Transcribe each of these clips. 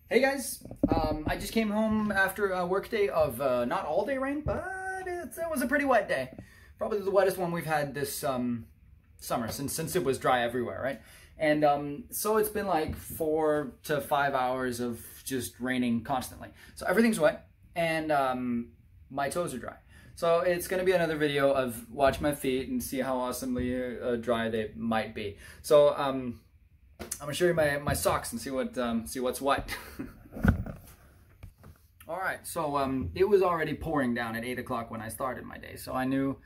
Hey guys, I just came home after a work day of not all day rain, but it was a pretty wet day. Probably the wettest one we've had this summer since it was dry everywhere, right? And so it's been like 4 to 5 hours of just raining constantly. So everything's wet and my toes are dry. So it's going to be another video of watch my feet and see how awesomely dry they might be. So I'm gonna show you my socks and see what's what. All right, so it was already pouring down at 8 o'clock when I started my day, so I knew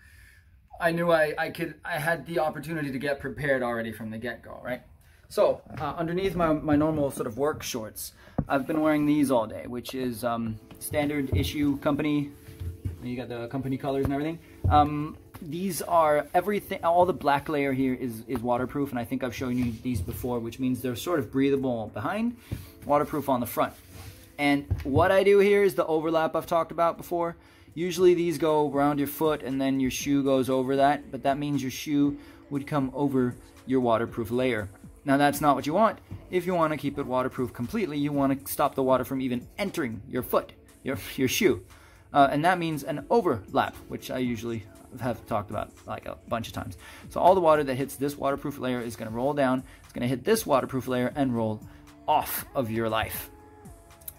I had the opportunity to get prepared already from the get-go, right? So underneath my normal sort of work shorts, I've been wearing these all day, which is standard issue company. You got the company colors and everything. These are everything, all the black layer here is waterproof, and I think I've shown you these before, which means they're sort of breathable behind, waterproof on the front. And what I do here is the overlap I've talked about before. Usually these go around your foot and then your shoe goes over that, but that means your shoe would come over your waterproof layer. Now that's not what you want. If you want to keep it waterproof completely, you want to stop the water from even entering your foot, your shoe. And that means an overlap, which I usually have talked about like a bunch of times. So all the water that hits this waterproof layer is going to roll down, it's going to hit this waterproof layer and roll off of your life.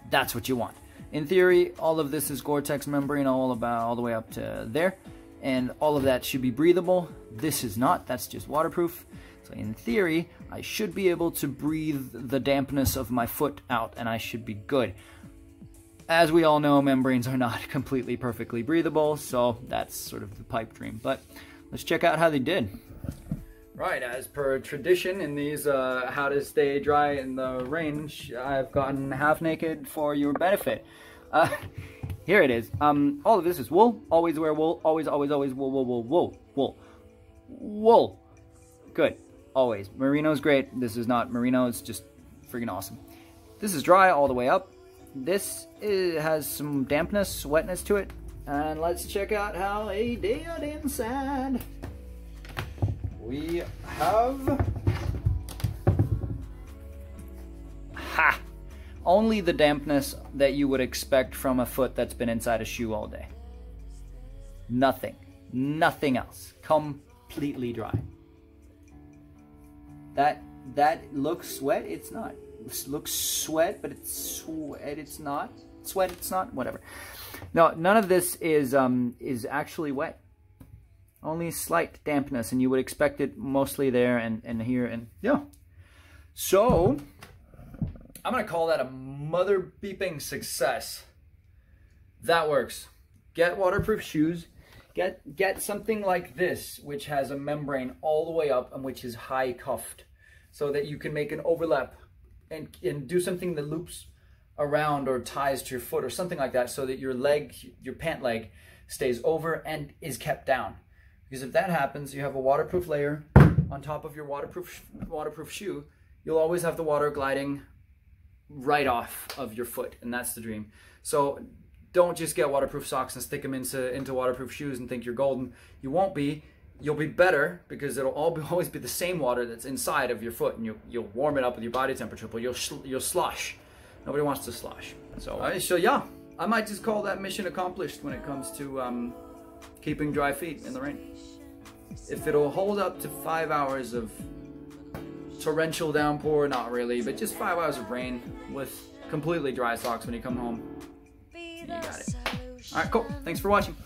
That's what you want. In theory, all of this is Gore-Tex membrane all the way up to there, and all of that should be breathable. This is not, that's just waterproof. So in theory, I should be able to breathe the dampness of my foot out and I should be good. As we all know, membranes are not completely perfectly breathable, so that's sort of the pipe dream. But let's check out how they did. Right, as per tradition in these how to stay dry in the rain, I've gotten half naked for your benefit. Here it is. All of this is wool. Always wear wool. Always wool, wool. Good. Always. Merino's great. This is not merino. It's just freaking awesome. This is dry all the way up. This has some dampness, wetness to it. And let's check out how they did inside. We have... Ha! Only the dampness that you would expect from a foot that's been inside a shoe all day. Nothing. Nothing else. Completely dry. That looks wet. It's not. This looks sweat, but it's sweat. It's not. Sweat. It's not. Whatever. No, none of this is actually wet. Only slight dampness, and you would expect it mostly there and here, and yeah. So I'm gonna call that a mother beeping success. That works. Get waterproof shoes. Get something like this, which has a membrane all the way up and which is high cuffed, so that you can make an overlap and do something that loops around or ties to your foot or something like that, so that your leg, your pant leg, stays over and is kept down. Because if that happens, you have a waterproof layer on top of your waterproof shoe, you'll always have the water gliding right off of your foot, and that's the dream. So don't just get waterproof socks and stick them into waterproof shoes and think you're golden. You won't be. You'll be better because it'll always be the same water that's inside of your foot, and you'll warm it up with your body temperature, but you'll slosh. Nobody wants to slosh. So yeah, I might just call that mission accomplished when it comes to keeping dry feet in the rain. If it'll hold up to 5 hours of torrential downpour, not really, but just 5 hours of rain with completely dry socks when you come home, you got it. All right, cool. Thanks for watching.